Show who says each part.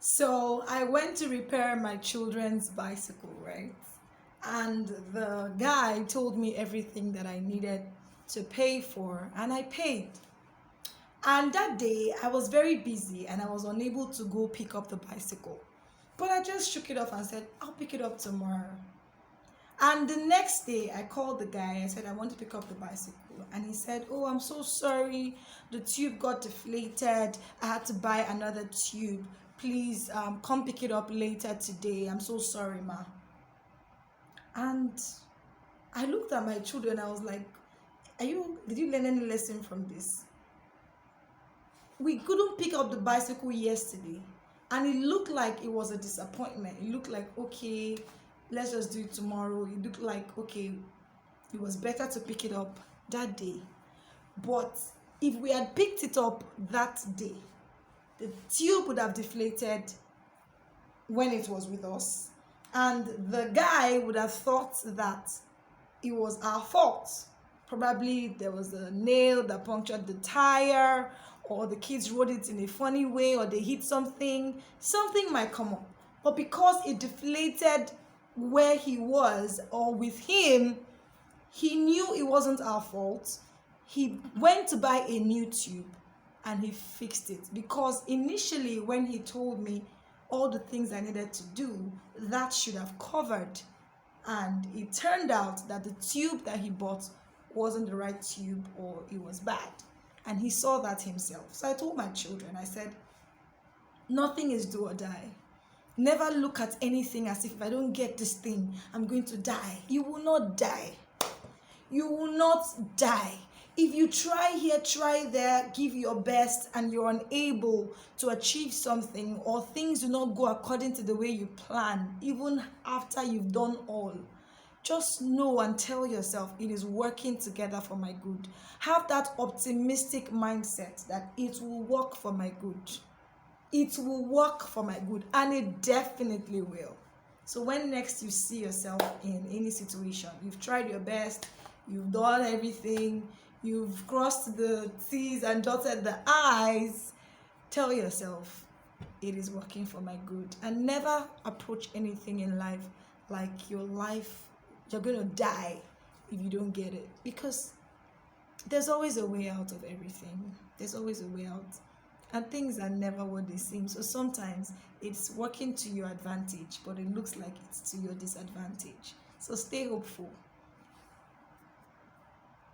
Speaker 1: So I went to repair my children's bicycle, right? And the guy told me everything that I needed to pay for, and I paid. And that day I was very busy and I was unable to go pick up the bicycle. But I just shook it off and said, I'll pick it up tomorrow. And the next day, I called the guy. I said, I want to pick up the bicycle. And he said, oh, I'm so sorry. The tube got deflated. I had to buy another tube. Please come pick it up later today. I'm so sorry, ma. And I looked at my children. I was like, did you learn any lesson from this? We couldn't pick up the bicycle yesterday. And it looked like it was a disappointment. It looked like, okay, let's just do it tomorrow. It looked like, okay, it was better to pick it up that day. But if we had picked it up that day, the tube would have deflated when it was with us, and the guy would have thought that it was our fault. Probably there was a nail that punctured the tire, or the kids rode it in a funny way, or they hit something might come up. But because it deflated where he was or with him, he knew it wasn't our fault. He went to buy a new tube and he fixed it, because initially when he told me all the things I needed to do, that should have covered. And it turned out that the tube that he bought wasn't the right tube, or it was bad. And he saw that himself. So I told my children, I said, nothing is do or die. Never look at anything as if I don't get this thing, I'm going to die. You will not die. You will not die. If you try here, try there, give your best, and you're unable to achieve something, or things do not go according to the way you plan, even after you've done all, just know and tell yourself it is working together for my good. Have that optimistic mindset that it will work for my good. It will work for my good, and it definitely will. So when next you see yourself in any situation, you've tried your best, you've done everything, you've crossed the T's and dotted the I's, tell yourself it is working for my good. And never approach anything in life like you're going to die if you don't get it, because there's always a way out of everything. There's always a way out. And things are never what they seem. So sometimes it's working to your advantage, but it looks like it's to your disadvantage. So stay hopeful.